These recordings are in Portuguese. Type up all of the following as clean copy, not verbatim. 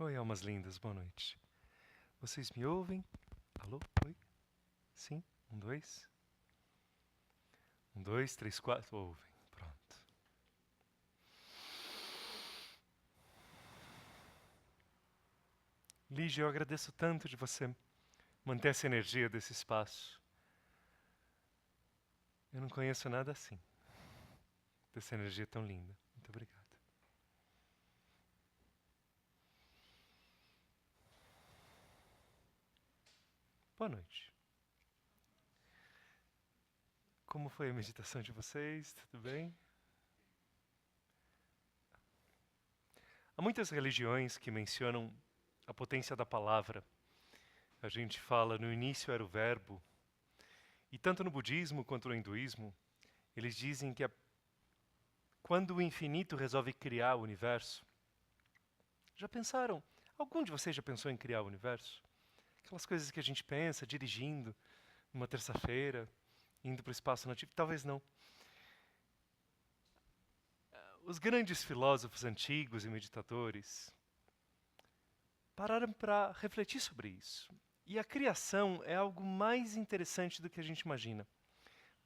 Oi, almas lindas, boa noite. Vocês me ouvem? Alô? Oi? Sim? Um, dois? Um, dois, três, quatro. Ouvem. Pronto. Lígia, eu agradeço tanto de você manter essa energia desse espaço. Eu não conheço nada assim, dessa energia tão linda. Muito obrigado. Boa noite. Como foi a meditação de vocês? Tudo bem? Há muitas religiões que mencionam a potência da palavra. A gente fala, no início era o verbo. E tanto no budismo quanto no hinduísmo, eles dizem que quando o infinito resolve criar o universo, já pensaram? Algum de vocês já pensou em criar o universo? Aquelas coisas que a gente pensa dirigindo numa terça-feira, indo para o espaço nativo? Talvez não. Os grandes filósofos antigos e meditadores pararam para refletir sobre isso. E a criação é algo mais interessante do que a gente imagina.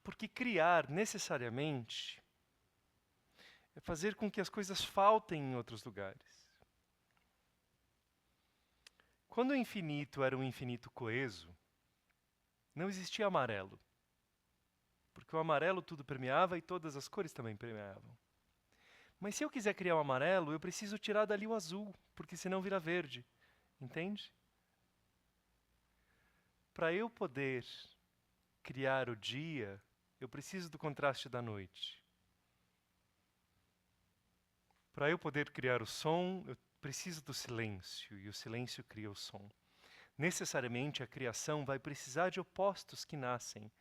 Porque criar, necessariamente, é fazer com que as coisas faltem em outros lugares. Quando o infinito era um infinito coeso, não existia amarelo. Porque o amarelo tudo permeava e todas as cores também permeavam. Mas se eu quiser criar um amarelo, eu preciso tirar dali o azul, porque senão vira verde. Entende? Para eu poder criar o dia, eu preciso do contraste da noite. Para eu poder criar o som, eu preciso do silêncio, e o silêncio cria o som. Necessariamente, a criação vai precisar de opostos que nascem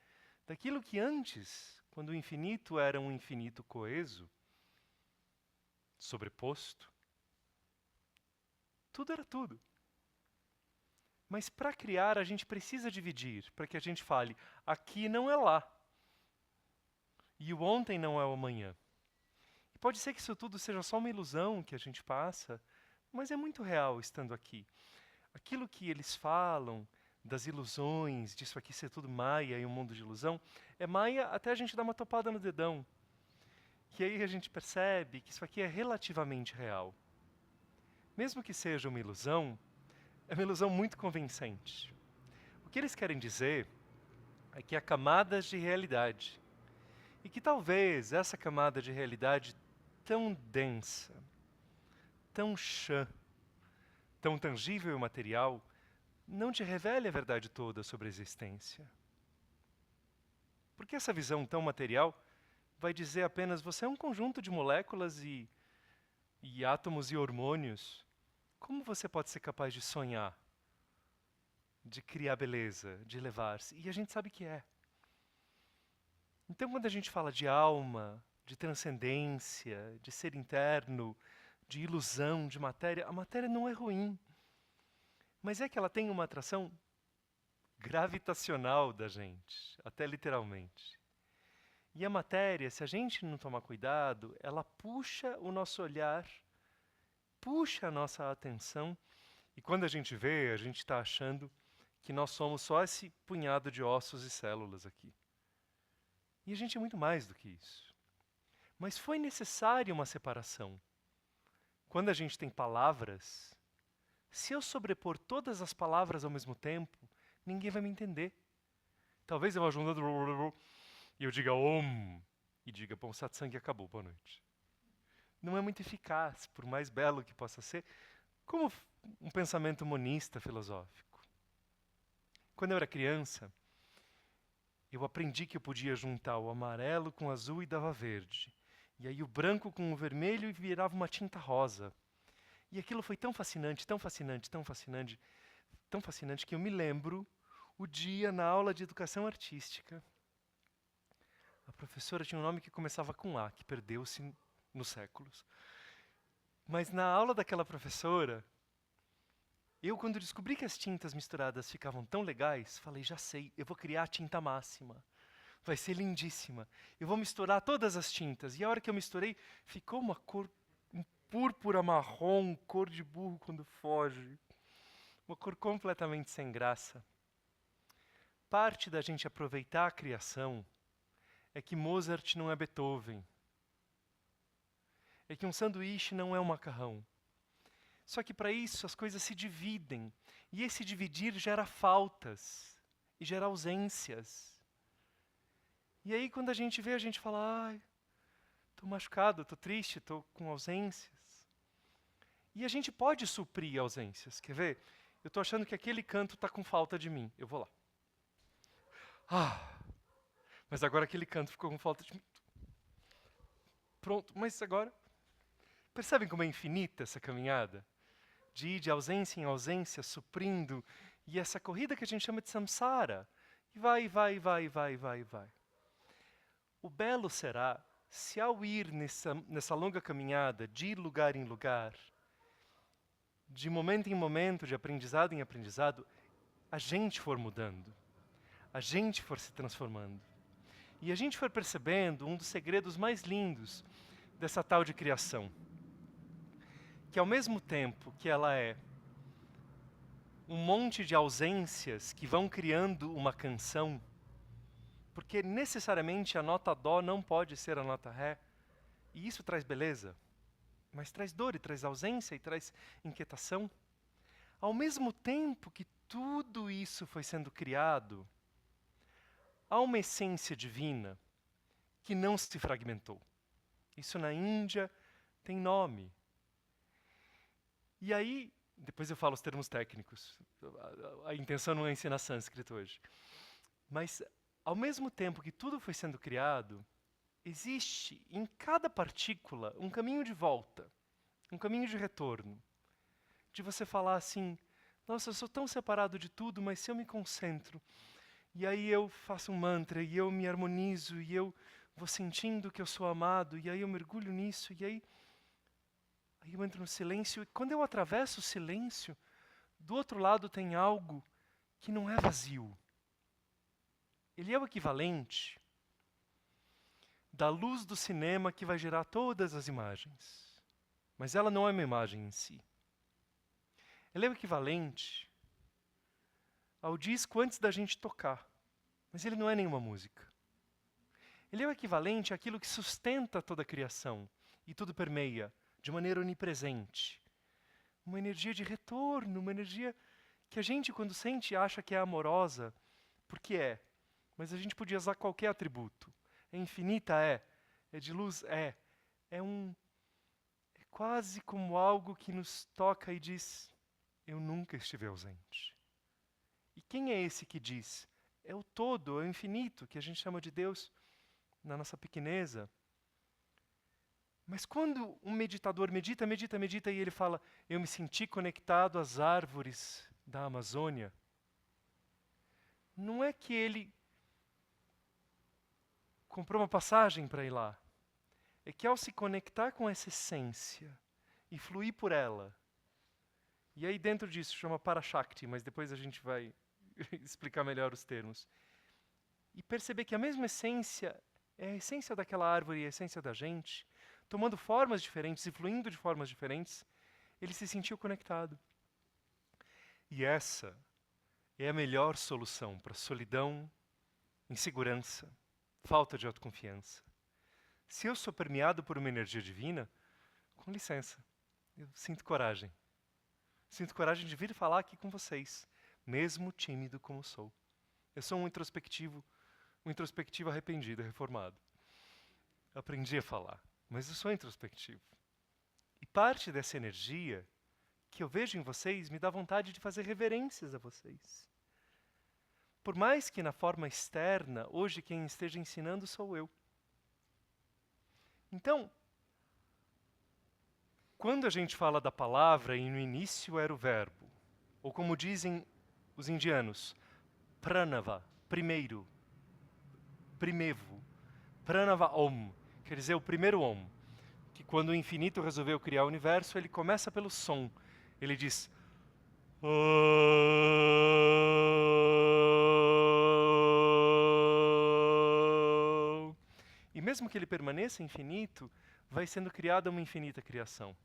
daquilo que antes, quando o infinito era um infinito coeso, sobreposto, tudo era tudo. Mas para criar, a gente precisa dividir, para que a gente fale, aqui não é lá. E o ontem não é o amanhã. E pode ser que isso tudo seja só uma ilusão que a gente passa, mas é muito real estando aqui. Aquilo que eles falam das ilusões, disso aqui ser tudo maia e um mundo de ilusão, é maia até a gente dar uma topada no dedão. Que aí a gente percebe que isso aqui é relativamente real. Mesmo que seja uma ilusão, é uma ilusão muito convincente. O que eles querem dizer é que há camadas de realidade. E que talvez essa camada de realidade tão densa, tão chã, tão tangível e material, não te revele a verdade toda sobre a existência. Porque essa visão tão material vai dizer apenas você é um conjunto de moléculas e átomos e hormônios. Como você pode ser capaz de sonhar, de criar beleza, de elevar-se? E a gente sabe que é. Então, quando a gente fala de alma, de transcendência, de ser interno, de ilusão, de matéria, a matéria não é ruim. Mas é que ela tem uma atração gravitacional da gente, até literalmente. E a matéria, se a gente não tomar cuidado, ela puxa o nosso olhar, puxa a nossa atenção, e quando a gente vê, a gente está achando que nós somos só esse punhado de ossos e células aqui. E a gente é muito mais do que isso. Mas foi necessária uma separação. Quando a gente tem palavras, se eu sobrepor todas as palavras ao mesmo tempo, ninguém vai me entender. Talvez eu vá juntando e eu diga Om e diga, bom, satsang acabou, boa noite. Não é muito eficaz, por mais belo que possa ser, como um pensamento monista filosófico. Quando eu era criança, eu aprendi que eu podia juntar o amarelo com o azul e dava verde. E aí o branco com o vermelho e virava uma tinta rosa. E aquilo foi tão fascinante, tão fascinante, tão fascinante, tão fascinante que eu me lembro o dia na aula de educação artística. A professora tinha um nome que começava com A, que perdeu-se nos séculos. Mas na aula daquela professora, eu, quando descobri que as tintas misturadas ficavam tão legais, falei, já sei, eu vou criar a tinta máxima. Vai ser lindíssima. Eu vou misturar todas as tintas. E a hora que eu misturei, ficou uma cor um púrpura marrom, cor de burro quando foge. Uma cor completamente sem graça. Parte da gente aproveitar a criação é que Mozart não é Beethoven. É que um sanduíche não é um macarrão. Só que para isso as coisas se dividem. E esse dividir gera faltas e gera ausências. E aí quando a gente vê, a gente fala, ai, tô machucado, tô triste, tô com ausências. E a gente pode suprir ausências, quer ver? Eu tô achando que aquele canto tá com falta de mim, eu vou lá. Mas agora aquele canto ficou com falta de mim. Pronto, mas agora... Percebem como é infinita essa caminhada? De ir de ausência em ausência, suprindo, e essa corrida que a gente chama de samsara. E vai, vai, vai, vai, vai, vai. O belo será se ao ir nessa longa caminhada, de lugar em lugar, de momento em momento, de aprendizado em aprendizado, a gente for mudando, a gente for se transformando. E a gente for percebendo um dos segredos mais lindos dessa tal de criação. Que ao mesmo tempo que ela é um monte de ausências que vão criando uma canção, porque necessariamente a nota dó não pode ser a nota ré, e isso traz beleza, mas traz dor e traz ausência e traz inquietação. Ao mesmo tempo que tudo isso foi sendo criado, há uma essência divina que não se fragmentou. Isso na Índia tem nome. E aí, depois eu falo os termos técnicos. A intenção não é ensinar sânscrito hoje. Mas, ao mesmo tempo que tudo foi sendo criado, existe em cada partícula um caminho de volta, um caminho de retorno. De você falar assim, nossa, eu sou tão separado de tudo, mas se eu me concentro, e aí eu faço um mantra, e eu me harmonizo, e eu vou sentindo que eu sou amado, e aí eu mergulho nisso, e aí eu entro no silêncio, e quando eu atravesso o silêncio, do outro lado tem algo que não é vazio. Ele é o equivalente da luz do cinema que vai gerar todas as imagens. Mas ela não é uma imagem em si. Ele é o equivalente ao disco antes da gente tocar. Mas ele não é nenhuma música. Ele é o equivalente àquilo que sustenta toda a criação e tudo permeia de maneira onipresente. Uma energia de retorno, uma energia que a gente, quando sente, acha que é amorosa, porque é. Mas a gente podia usar qualquer atributo. É infinita, é. É de luz, é. É quase como algo que nos toca e diz, eu nunca estive ausente. E quem é esse que diz? É o todo, é o infinito, que a gente chama de Deus na nossa pequeneza. Mas quando um meditador medita, medita, medita e ele fala, eu me senti conectado às árvores da Amazônia, não é que ele comprou uma passagem para ir lá. É que ao se conectar com essa essência e fluir por ela, e aí dentro disso chama Parashakti, mas depois a gente vai explicar melhor os termos, e perceber que a mesma essência é a essência daquela árvore e a essência da gente, tomando formas diferentes e fluindo de formas diferentes, ele se sentiu conectado. E essa é a melhor solução para solidão, insegurança, falta de autoconfiança. Se eu sou permeado por uma energia divina, com licença, eu sinto coragem. Sinto coragem de vir falar aqui com vocês, mesmo tímido como sou. Eu sou um introspectivo arrependido, reformado. Aprendi a falar, mas eu sou introspectivo. E parte dessa energia que eu vejo em vocês me dá vontade de fazer reverências a vocês. Por mais que na forma externa, hoje quem esteja ensinando sou eu. Então, quando a gente fala da palavra e no início era o verbo, ou como dizem os indianos, pranava, primeiro, primevo, pranava om, quer dizer o primeiro om, que quando o infinito resolveu criar o universo, ele começa pelo som. Ele diz... E mesmo que ele permaneça infinito, vai sendo criada uma infinita criação.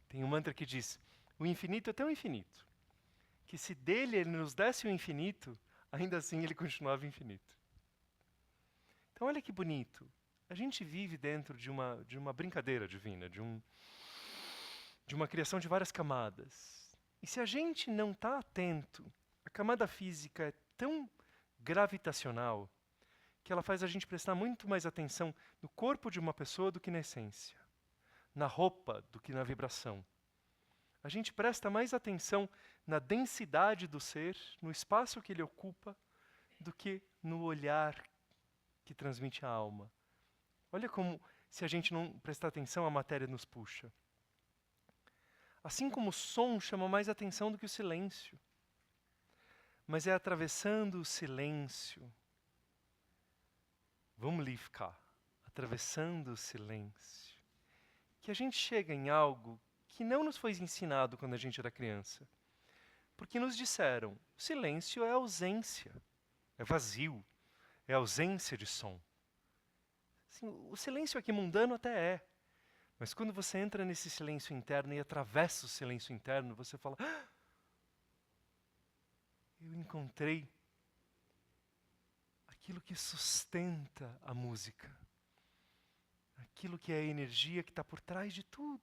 Tem um mantra que diz, o infinito é tão infinito, que se dele ele nos desse o infinito, ainda assim ele continuava infinito. Então olha que bonito. A gente vive dentro de uma brincadeira divina, de uma criação de várias camadas. E se a gente não está atento, a camada física é tão gravitacional que ela faz a gente prestar muito mais atenção no corpo de uma pessoa do que na essência, na roupa do que na vibração. A gente presta mais atenção na densidade do ser, no espaço que ele ocupa, do que no olhar que transmite a alma. Olha como, se a gente não prestar atenção, a matéria nos puxa. Assim como o som chama mais atenção do que o silêncio. Mas é atravessando o silêncio, vamos ali ficar, atravessando o silêncio, que a gente chega em algo que não nos foi ensinado quando a gente era criança. Porque nos disseram, silêncio é ausência, é vazio, é ausência de som. Assim, o silêncio aqui mundano até é. Mas quando você entra nesse silêncio interno e atravessa o silêncio interno, você fala, eu encontrei aquilo que sustenta a música. Aquilo que é a energia que está por trás de tudo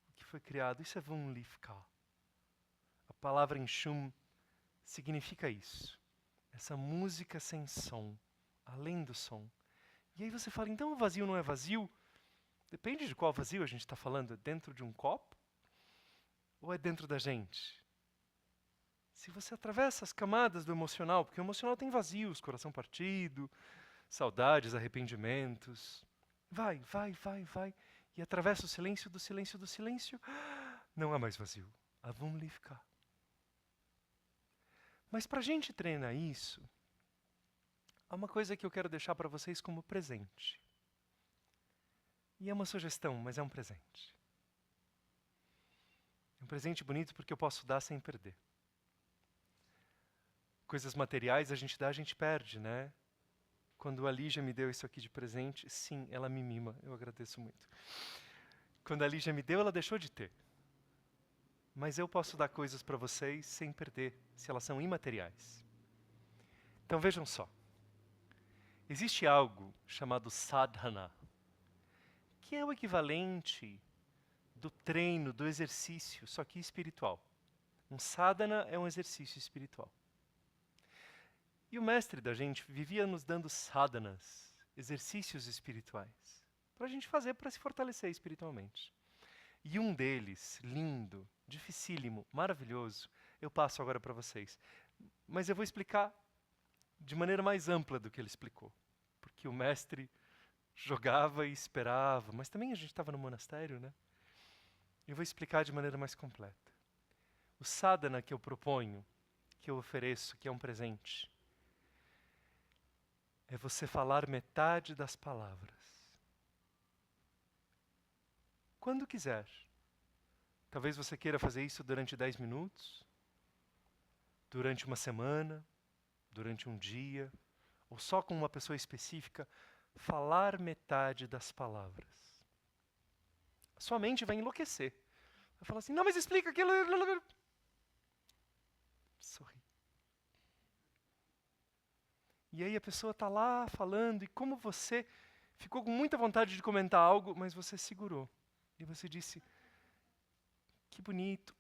o que foi criado. Isso é Vunlifka. A palavra Enxum significa isso. Essa música sem som, além do som. E aí você fala, então o vazio não é vazio? Depende de qual vazio a gente está falando. É dentro de um copo? Ou é dentro da gente? Se você atravessa as camadas do emocional, porque o emocional tem vazios, coração partido, saudades, arrependimentos. Vai, e atravessa o silêncio do silêncio do silêncio. Não há mais vazio. Vamos ficar. Mas para a gente treinar isso, há uma coisa que eu quero deixar para vocês como presente. E é uma sugestão, mas é um presente. É um presente bonito porque eu posso dar sem perder. Coisas materiais a gente dá, a gente perde, né? Quando a Lígia me deu isso aqui de presente, sim, ela me mima, eu agradeço muito. Quando a Lígia me deu, ela deixou de ter. Mas eu posso dar coisas para vocês sem perder, se elas são imateriais. Então vejam só. Existe algo chamado sadhana, que é o equivalente do treino, do exercício, só que espiritual. Um sadhana é um exercício espiritual. E o mestre da gente vivia nos dando sadhanas, exercícios espirituais, para a gente fazer para se fortalecer espiritualmente. E um deles, lindo, dificílimo, maravilhoso, eu passo agora para vocês. Mas eu vou explicar de maneira mais ampla do que ele explicou. Porque o mestre jogava e esperava, mas também a gente estava no monastério, né? Eu vou explicar de maneira mais completa. O sadhana que eu proponho, que eu ofereço, que é um presente, é você falar metade das palavras. Quando quiser. Talvez você queira fazer isso durante 10 minutos, durante uma semana, durante um dia, ou só com uma pessoa específica, falar metade das palavras. Sua mente vai enlouquecer. Vai falar assim, não, mas explica aquilo. Sorri. E aí a pessoa está lá falando, e como você ficou com muita vontade de comentar algo, mas você segurou. E você disse, que bonito.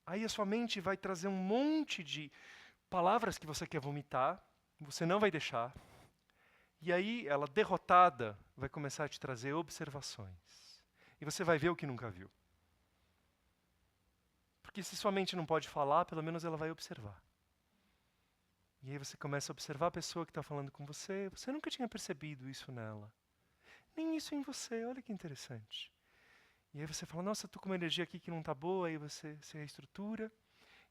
Aí a sua mente vai trazer um monte de palavras que você quer vomitar, você não vai deixar. E aí ela, derrotada, vai começar a te trazer observações. E você vai ver o que nunca viu. Porque se sua mente não pode falar, pelo menos ela vai observar. E aí você começa a observar a pessoa que está falando com você. Você nunca tinha percebido isso nela. Nem isso em você, olha que interessante. E aí você fala, nossa, estou com uma energia aqui que não está boa, aí você se reestrutura.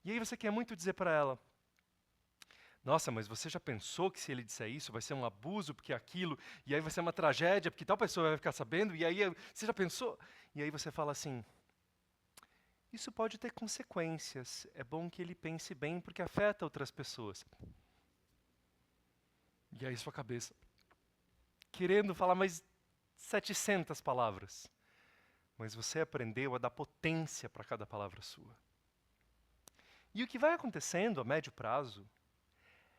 E aí você quer muito dizer para ela, nossa, mas você já pensou que se ele disser isso vai ser um abuso, porque aquilo, e aí vai ser uma tragédia, porque tal pessoa vai ficar sabendo, e aí você já pensou? E aí você fala assim, isso pode ter consequências, é bom que ele pense bem, porque afeta outras pessoas. E aí sua cabeça, querendo falar, mas 700 palavras. Mas você aprendeu a dar potência para cada palavra sua. E o que vai acontecendo a médio prazo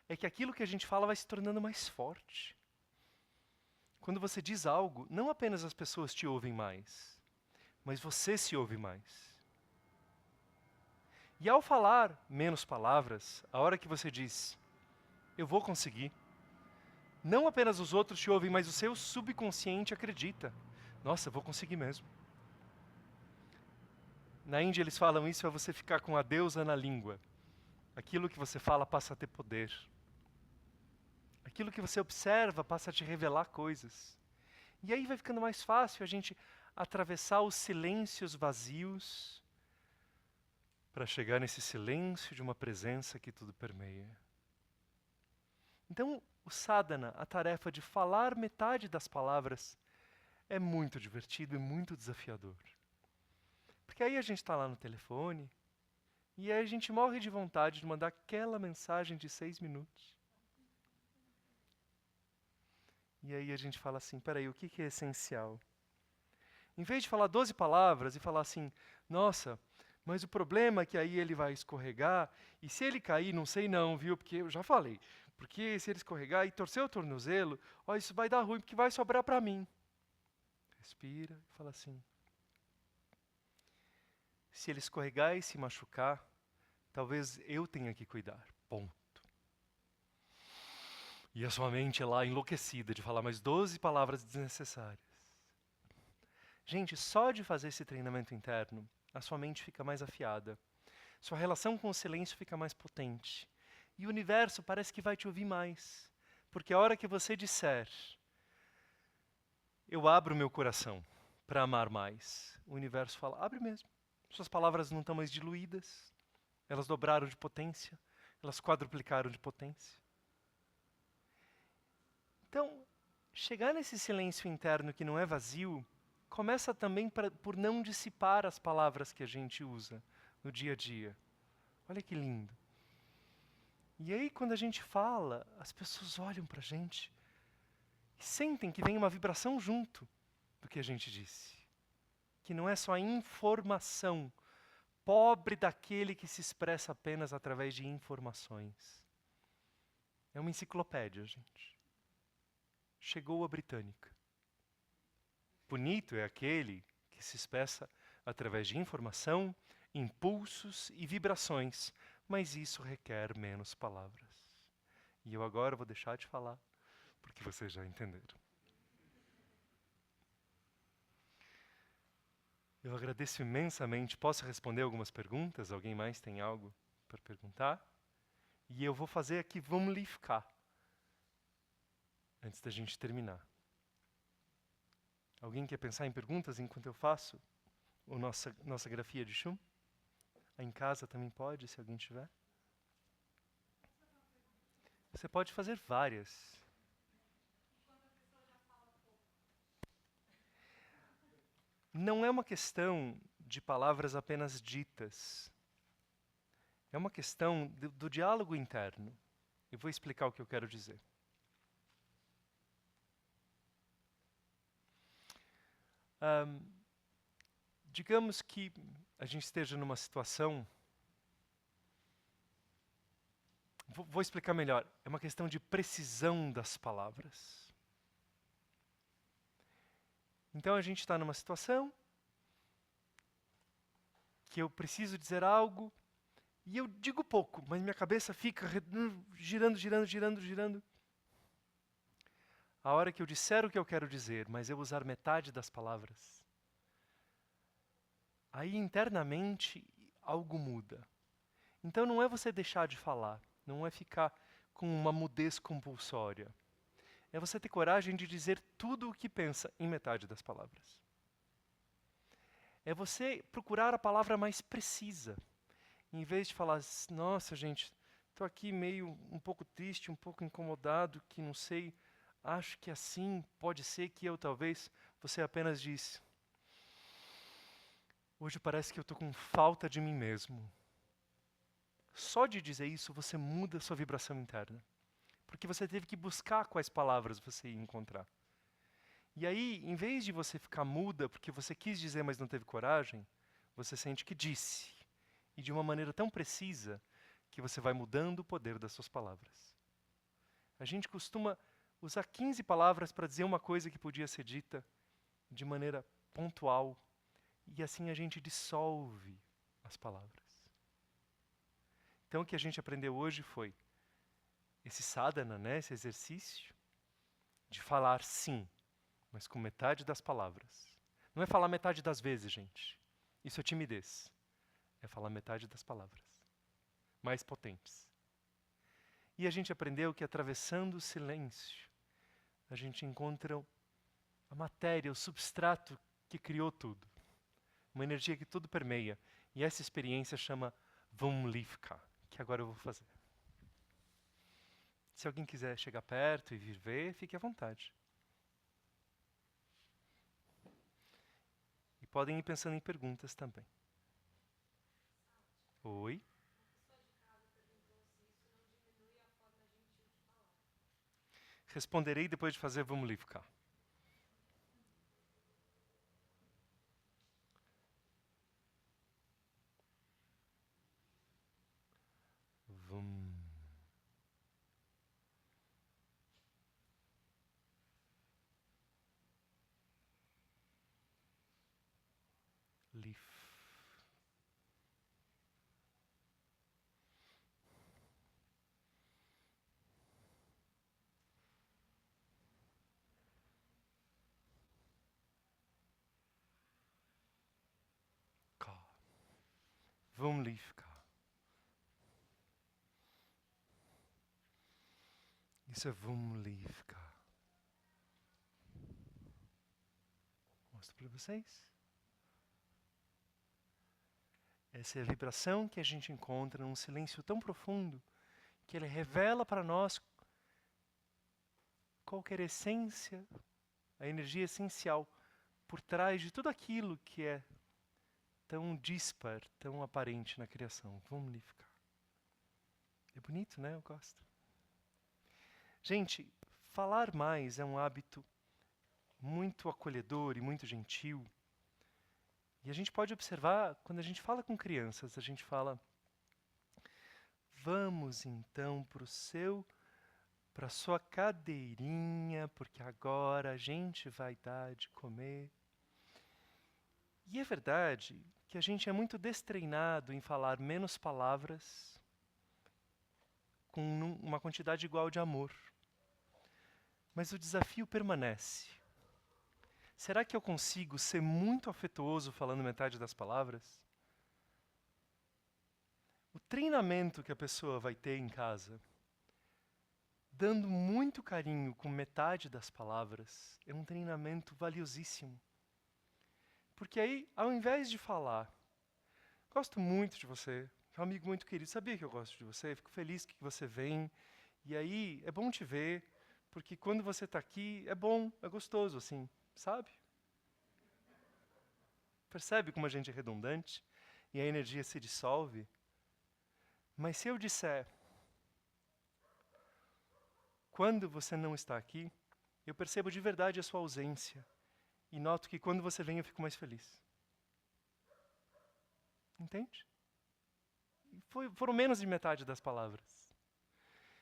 é que aquilo que a gente fala vai se tornando mais forte. Quando você diz algo, não apenas as pessoas te ouvem mais, mas você se ouve mais. E ao falar menos palavras, a hora que você diz, eu vou conseguir, não apenas os outros te ouvem, mas o seu subconsciente acredita. Nossa, eu vou conseguir mesmo. Na Índia eles falam isso, é você ficar com a deusa na língua. Aquilo que você fala passa a ter poder. Aquilo que você observa passa a te revelar coisas. E aí vai ficando mais fácil a gente atravessar os silêncios vazios para chegar nesse silêncio de uma presença que tudo permeia. Então, o sadhana, a tarefa de falar metade das palavras, é muito divertido e muito desafiador. Porque aí a gente está lá no telefone, e aí a gente morre de vontade de mandar aquela mensagem de 6 minutos. E aí a gente fala assim, peraí, o que é essencial? Em vez de falar 12 palavras e falar assim, nossa, mas o problema é que aí ele vai escorregar, e se ele cair, não sei não, viu? Porque eu já falei, porque se ele escorregar e torcer o tornozelo, ó, isso vai dar ruim, porque vai sobrar para mim. Respira e fala assim, se ele escorregar e se machucar, talvez eu tenha que cuidar. Ponto. E a sua mente é lá enlouquecida de falar mais 12 palavras desnecessárias. Gente, só de fazer esse treinamento interno, a sua mente fica mais afiada. Sua relação com o silêncio fica mais potente. E o universo parece que vai te ouvir mais. Porque a hora que você disser, eu abro meu coração para amar mais, o universo fala, abre mesmo. Suas palavras não estão mais diluídas. Elas dobraram de potência. Elas quadruplicaram de potência. Então, chegar nesse silêncio interno que não é vazio, começa também por não dissipar as palavras que a gente usa no dia a dia. Olha que lindo. E aí, quando a gente fala, as pessoas olham para a gente e sentem que vem uma vibração junto do que a gente disse. Que não é só a informação, pobre daquele que se expressa apenas através de informações. É uma enciclopédia, gente. Chegou a britânica. Bonito é aquele que se expressa através de informação, impulsos e vibrações, mas isso requer menos palavras. E eu agora vou deixar de falar, porque vocês já entenderam. Eu agradeço imensamente. Posso responder algumas perguntas? Alguém mais tem algo para perguntar? E eu vou fazer aqui, vamos lificar, antes da gente terminar. Alguém quer pensar em perguntas enquanto eu faço a nossa grafia de chum? Aí em casa também pode, se alguém tiver. Você pode fazer várias. Não é uma questão de palavras apenas ditas. É uma questão do diálogo interno. Eu vou explicar o que eu quero dizer. Digamos que a gente esteja numa situação. Vou explicar melhor. É uma questão de precisão das palavras. Então a gente está numa situação que eu preciso dizer algo e eu digo pouco, mas minha cabeça fica girando, girando, girando, girando. A hora que eu disser o que eu quero dizer, mas eu usar metade das palavras, aí internamente algo muda. Então não é você deixar de falar, não é ficar com uma mudez compulsória. É você ter coragem de dizer tudo o que pensa em metade das palavras. É você procurar a palavra mais precisa. Em vez de falar, nossa gente, estou aqui meio um pouco triste, um pouco incomodado, que não sei, acho que assim pode ser que eu talvez, você apenas diz, hoje parece que eu estou com falta de mim mesmo. Só de dizer isso, você muda a sua vibração interna. Porque você teve que buscar quais palavras você ia encontrar. E aí, em vez de você ficar muda porque você quis dizer, mas não teve coragem, você sente que disse. E de uma maneira tão precisa que você vai mudando o poder das suas palavras. A gente costuma usar 15 palavras para dizer uma coisa que podia ser dita de maneira pontual. E assim a gente dissolve as palavras. Então o que a gente aprendeu hoje foi esse sadhana, né, esse exercício de falar sim, mas com metade das palavras. Não é falar metade das vezes, gente. Isso é timidez. É falar metade das palavras. Mais potentes. E a gente aprendeu que atravessando o silêncio, a gente encontra a matéria, o substrato que criou tudo. Uma energia que tudo permeia. E essa experiência chama Vumlivka, que agora eu vou fazer. Se alguém quiser chegar perto e vir ver, fique à vontade. E podem ir pensando em perguntas também. Oi? Responderei depois de fazer Vumlivka. Vum. Lif. Ka. Vumlivka. Isso é Vumlivka. Mostro para vocês. Essa é a vibração que a gente encontra num silêncio tão profundo que ele revela para nós qualquer essência, a energia essencial por trás de tudo aquilo que é tão dispar, tão aparente na criação. Vumlivka. É bonito, né? Eu gosto. Gente, falar mais é um hábito muito acolhedor e muito gentil. E a gente pode observar, quando a gente fala com crianças, a gente fala: vamos então para sua cadeirinha, porque agora a gente vai dar de comer. E é verdade que a gente é muito destreinado em falar menos palavras com uma quantidade igual de amor. Mas o desafio permanece. Será que eu consigo ser muito afetuoso falando metade das palavras? O treinamento que a pessoa vai ter em casa, dando muito carinho com metade das palavras, é um treinamento valiosíssimo. Porque aí, ao invés de falar, gosto muito de você, é um amigo muito querido, sabia que eu gosto de você, fico feliz que você vem, e aí é bom te ver, porque quando você está aqui é bom, é gostoso, assim, sabe? Percebe como a gente é redundante e a energia se dissolve? Mas se eu disser, quando você não está aqui, eu percebo de verdade a sua ausência e noto que quando você vem eu fico mais feliz. Entende? Foram menos de metade das palavras.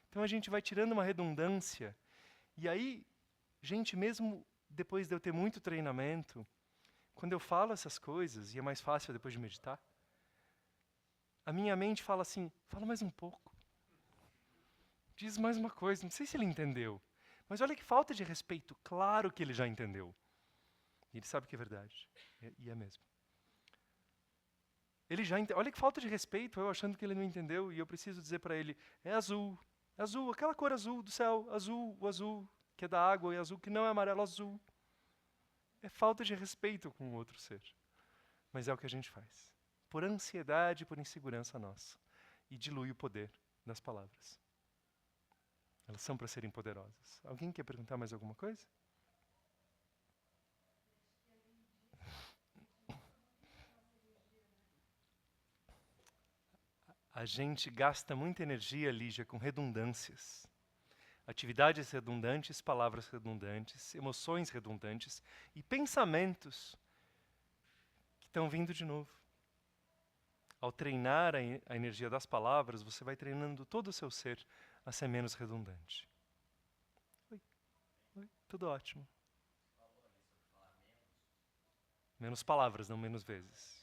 Então a gente vai tirando uma redundância e aí, gente, mesmo depois de eu ter muito treinamento, quando eu falo essas coisas, e é mais fácil depois de meditar, a minha mente fala assim, fala mais um pouco. Diz mais uma coisa, não sei se ele entendeu. Mas olha que falta de respeito, claro que ele já entendeu. E ele sabe que é verdade, e é mesmo. Ele já olha que falta de respeito, eu achando que ele não entendeu, e eu preciso dizer para ele, é azul, aquela cor azul do céu, azul, o azul que é da água, e azul que não é amarelo, azul. É falta de respeito com o outro ser. Mas é o que a gente faz. Por ansiedade, por insegurança nossa. E dilui o poder das palavras. Elas são para serem poderosas. Alguém quer perguntar mais alguma coisa? A gente gasta muita energia, Lígia, com redundâncias. atividades redundantes, palavras redundantes, emoções redundantes e pensamentos que estão vindo de novo. Ao treinar a energia das palavras, você vai treinando todo o seu ser a ser menos redundante. Oi, oi, tudo ótimo. Menos palavras, não menos vezes.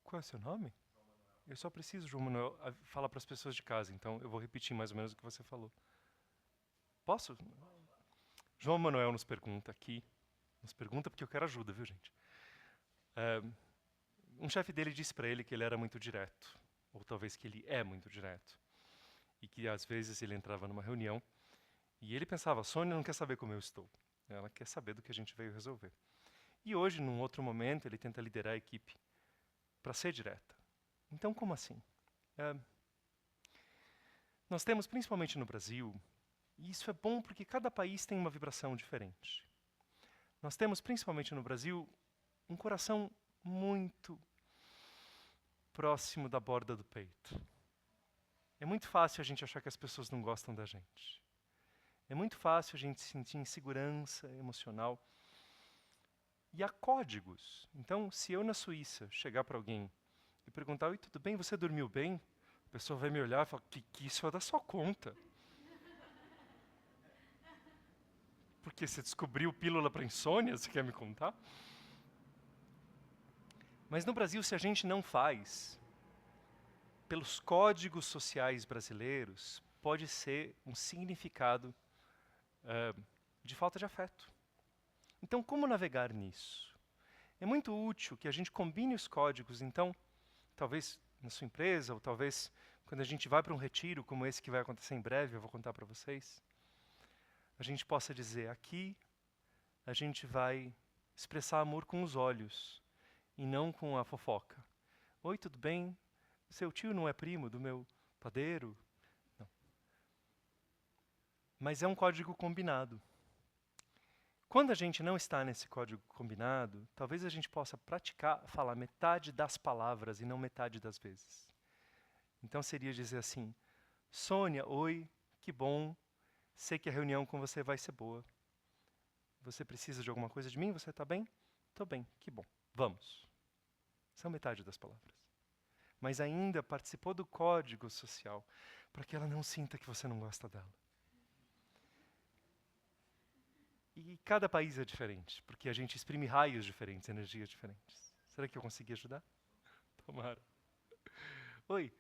Qual é o seu nome? Eu só preciso, João Manuel, falar para as pessoas de casa, então eu vou repetir mais ou menos o que você falou. Posso? João Manuel nos pergunta aqui, nos pergunta porque eu quero ajuda, viu, gente? Um chefe dele disse para ele que ele era muito direto, ou talvez que ele é muito direto, e que às vezes ele entrava numa reunião e ele pensava, Sônia não quer saber como eu estou, ela quer saber do que a gente veio resolver. E hoje, num outro momento, ele tenta liderar a equipe para ser direta. Então, como assim? Nós temos, principalmente no Brasil, e isso é bom porque cada país tem uma vibração diferente. Nós temos, principalmente no Brasil, um coração muito próximo da borda do peito. É muito fácil a gente achar que as pessoas não gostam da gente. É muito fácil a gente sentir insegurança emocional. E há códigos. Então, se eu na Suíça chegar para alguém e perguntar, oi, tudo bem, você dormiu bem? A pessoa vai me olhar e falar, que isso é da sua conta. Porque você descobriu pílula para insônia, você quer me contar? Mas no Brasil, se a gente não faz, pelos códigos sociais brasileiros, pode ser um significado de falta de afeto. Então, como navegar nisso? É muito útil que a gente combine os códigos, então, talvez na sua empresa, ou talvez quando a gente vai para um retiro, como esse que vai acontecer em breve, eu vou contar para vocês, a gente possa dizer, aqui a gente vai expressar amor com os olhos, e não com a fofoca. Oi, tudo bem? Seu tio não é primo do meu padeiro? Não. Mas é um código combinado. Quando a gente não está nesse código combinado, talvez a gente possa praticar falar metade das palavras e não metade das vezes. Então seria dizer assim, Sônia, oi, que bom, sei que a reunião com você vai ser boa. Você precisa de alguma coisa de mim? Você está bem? Estou bem, que bom. Vamos. São metade das palavras. Mas ainda participou do código social, para que ela não sinta que você não gosta dela. E cada país é diferente, porque a gente exprime raios diferentes, energias diferentes. Será que eu consegui ajudar? Tomara. Oi.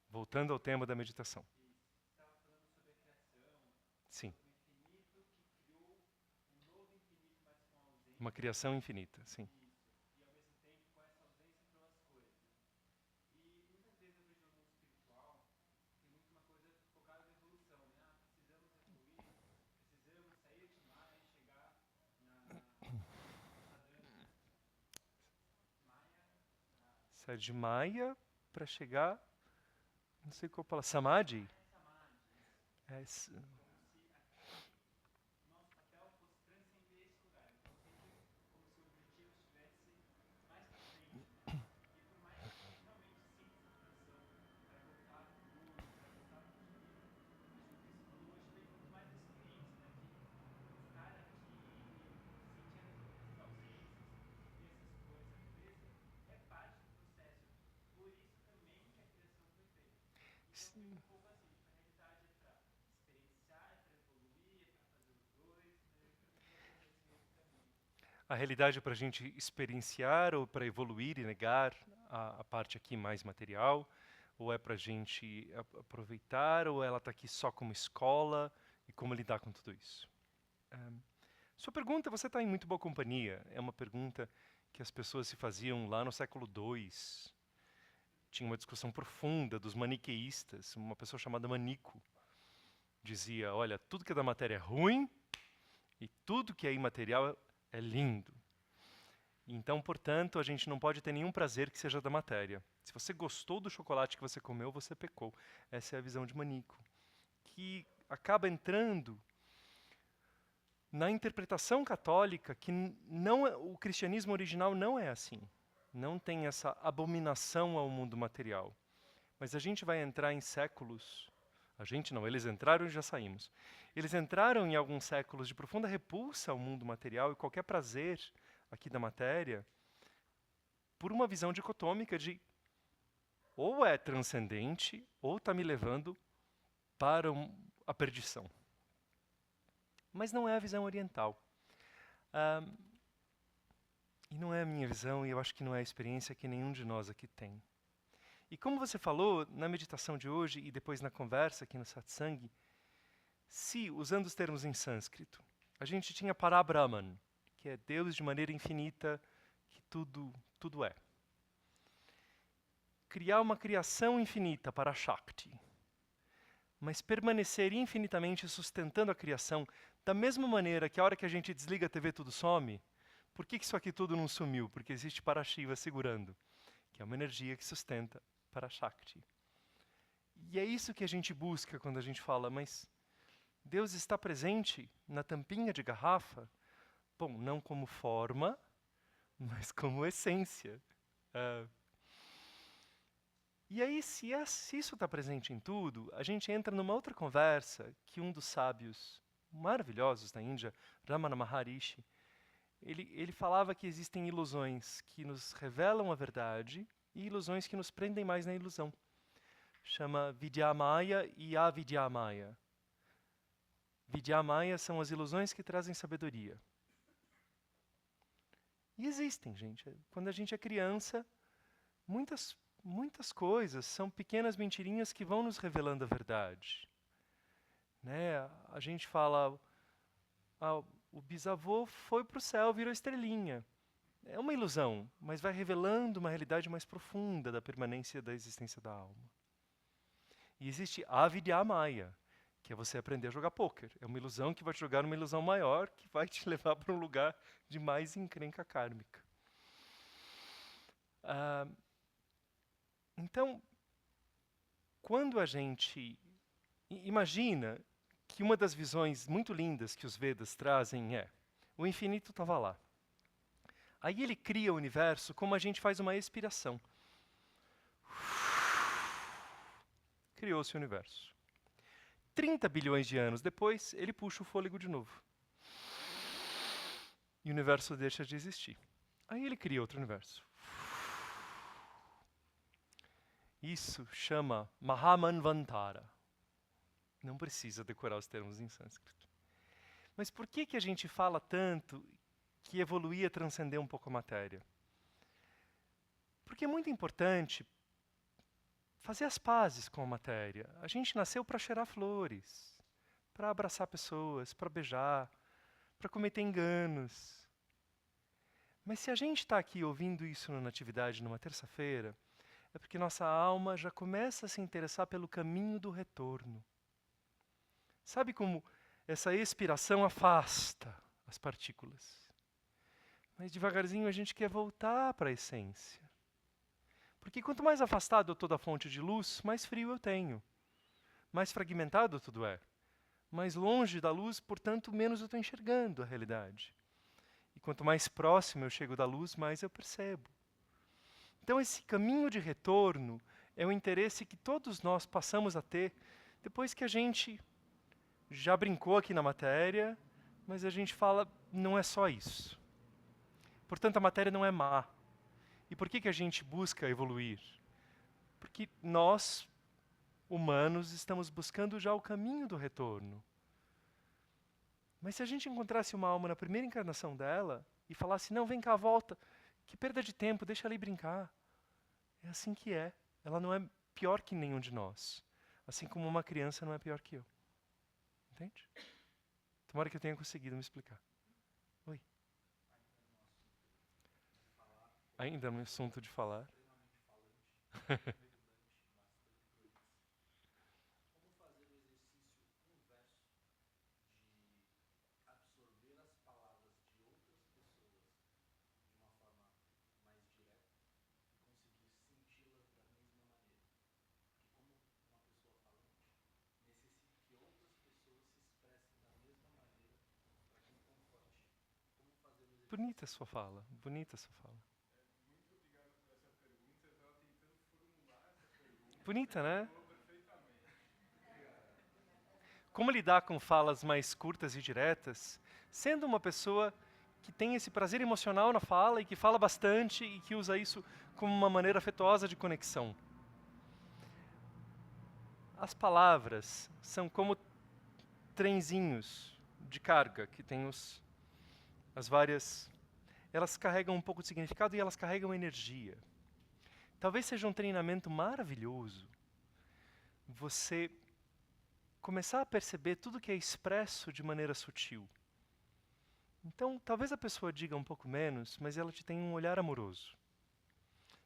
Voltando ao tema da meditação. Sim. Uma criação infinita, sim. Sai de Maya para chegar, não sei qual palavra, Samadhi? É, a realidade é para a gente experienciar ou para evoluir e negar a parte aqui mais material? Ou é para a gente aproveitar? Ou ela está aqui só como escola? E como lidar com tudo isso? Sua pergunta, você está em muito boa companhia. É uma pergunta que as pessoas se faziam lá no século II. Tinha uma discussão profunda dos maniqueístas. Uma pessoa chamada Manico dizia, olha, tudo que é da matéria é ruim e tudo que é imaterial é lindo. Então, portanto, a gente não pode ter nenhum prazer que seja da matéria. Se você gostou do chocolate que você comeu, você pecou. Essa é a visão de Manico, que acaba entrando na interpretação católica que não o cristianismo original não é assim. Não tem essa abominação ao mundo material. Mas a gente vai entrar em séculos. A gente não, eles entraram e já saímos. Eles entraram em alguns séculos de profunda repulsa ao mundo material e qualquer prazer aqui da matéria por uma visão dicotômica de ou é transcendente ou está me levando para a perdição. Mas não é a visão oriental. E não é a minha visão, e eu acho que não é a experiência que nenhum de nós aqui tem. E como você falou na meditação de hoje e depois na conversa aqui no satsang, se, usando os termos em sânscrito, a gente tinha Parabrahman, que é Deus de maneira infinita, que tudo é. Criar uma criação infinita para Shakti, mas permanecer infinitamente sustentando a criação da mesma maneira que a hora que a gente desliga a TV tudo some. Por que isso aqui tudo não sumiu? Porque existe Parashiva segurando, que é uma energia que sustenta Parashakti. E é isso que a gente busca quando a gente fala, mas Deus está presente na tampinha de garrafa? Bom, não como forma, mas como essência. E aí, se isso está presente em tudo, a gente entra numa outra conversa que um dos sábios maravilhosos da Índia, Ramana Maharishi, ele falava que existem ilusões que nos revelam a verdade e ilusões que nos prendem mais na ilusão. Chama Vidyamaya e Avidyamaya. Vidyamaya são as ilusões que trazem sabedoria. E existem, gente. Quando a gente é criança, muitas coisas são pequenas mentirinhas que vão nos revelando a verdade. Né? A gente fala, o bisavô foi para o céu, virou estrelinha. É uma ilusão, mas vai revelando uma realidade mais profunda da permanência da existência da alma. E existe a Vidyamaya, que é você aprender a jogar pôquer. É uma ilusão que vai te jogar numa ilusão maior, que vai te levar para um lugar de mais encrenca kármica. Então, quando a gente imagina que uma das visões muito lindas que os Vedas trazem é o infinito estava lá. Aí ele cria o universo como a gente faz uma expiração. Criou-se o universo. 30 bilhões de anos depois, ele puxa o fôlego de novo. E o universo deixa de existir. Aí ele cria outro universo. Isso chama Mahamanvantara. Não precisa decorar os termos em sânscrito. Mas por que a gente fala tanto que evoluir é transcender um pouco a matéria? Porque é muito importante fazer as pazes com a matéria. A gente nasceu para cheirar flores, para abraçar pessoas, para beijar, para cometer enganos. Mas se a gente está aqui ouvindo isso na Natividade numa terça-feira, é porque nossa alma já começa a se interessar pelo caminho do retorno. Sabe como essa expiração afasta as partículas? Mas devagarzinho a gente quer voltar para a essência. Porque quanto mais afastado eu estou da fonte de luz, mais frio eu tenho. Mais fragmentado tudo é. Mais longe da luz, portanto, menos eu estou enxergando a realidade. E quanto mais próximo eu chego da luz, mais eu percebo. Então esse caminho de retorno é o interesse que todos nós passamos a ter depois que a gente já brincou aqui na matéria, mas a gente fala, não é só isso. Portanto, a matéria não é má. E por que a gente busca evoluir? Porque nós, humanos, estamos buscando já o caminho do retorno. Mas se a gente encontrasse uma alma na primeira encarnação dela e falasse, não, vem cá, volta, que perda de tempo, deixa ela ir brincar. É assim que é. Ela não é pior que nenhum de nós. Assim como uma criança não é pior que eu. Entende? Tomara que eu tenha conseguido me explicar. Ainda no assunto de falar. Bonita a sua fala, bonita a sua fala. Bonita, né? Como lidar com falas mais curtas e diretas, sendo uma pessoa que tem esse prazer emocional na fala e que fala bastante e que usa isso como uma maneira afetuosa de conexão. As palavras são como trenzinhos de carga que tem as várias. Elas carregam um pouco de significado e elas carregam energia. Talvez seja um treinamento maravilhoso você começar a perceber tudo que é expresso de maneira sutil. Então, talvez a pessoa diga um pouco menos, mas ela te tenha um olhar amoroso.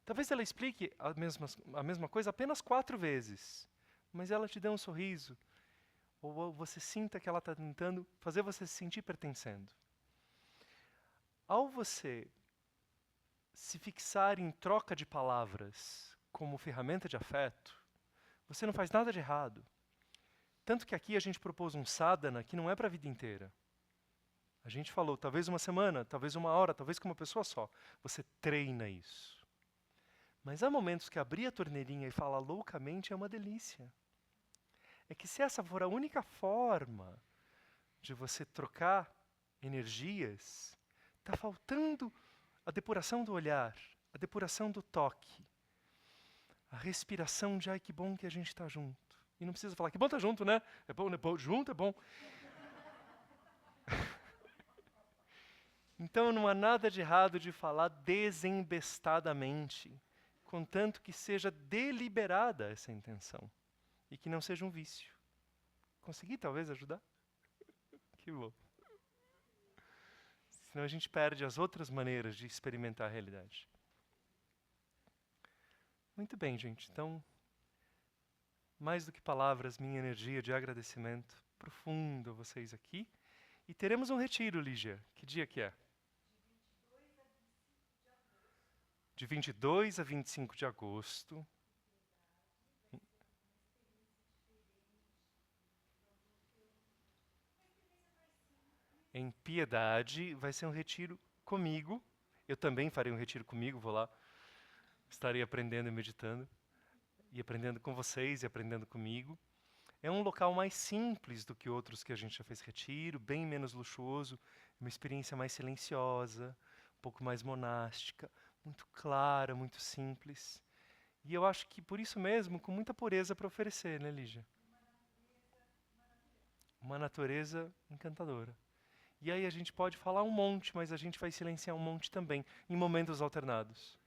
Talvez ela explique a mesma coisa apenas 4 vezes, mas ela te dê um sorriso, ou você sinta que ela está tentando fazer você se sentir pertencendo. Ao você se fixar em troca de palavras como ferramenta de afeto, você não faz nada de errado. Tanto que aqui a gente propôs um sadhana que não é para a vida inteira. A gente falou, talvez uma semana, talvez uma hora, talvez com uma pessoa só. Você treina isso. Mas há momentos que abrir a torneirinha e falar loucamente é uma delícia. É que se essa for a única forma de você trocar energias, está faltando a depuração do olhar, a depuração do toque, a respiração de ai que bom que a gente está junto. E não precisa falar que bom estar junto, né? É bom, junto é bom. Então não há nada de errado de falar desembestadamente, contanto que seja deliberada essa intenção e que não seja um vício. Consegui talvez ajudar? Que bom. Senão a gente perde as outras maneiras de experimentar a realidade. Muito bem, gente. Então, mais do que palavras, minha energia de agradecimento profundo a vocês aqui. E teremos um retiro, Lígia. Que dia que é? De 22 a 25 de agosto. Em Piedade, vai ser um retiro comigo. Eu também farei um retiro comigo, vou lá. Estarei aprendendo e meditando. E aprendendo com vocês e aprendendo comigo. É um local mais simples do que outros que a gente já fez retiro, bem menos luxuoso, uma experiência mais silenciosa, um pouco mais monástica, muito clara, muito simples. E eu acho que por isso mesmo, com muita pureza para oferecer, né, Lígia? Uma natureza encantadora. E aí a gente pode falar um monte, mas a gente vai silenciar um monte também, em momentos alternados.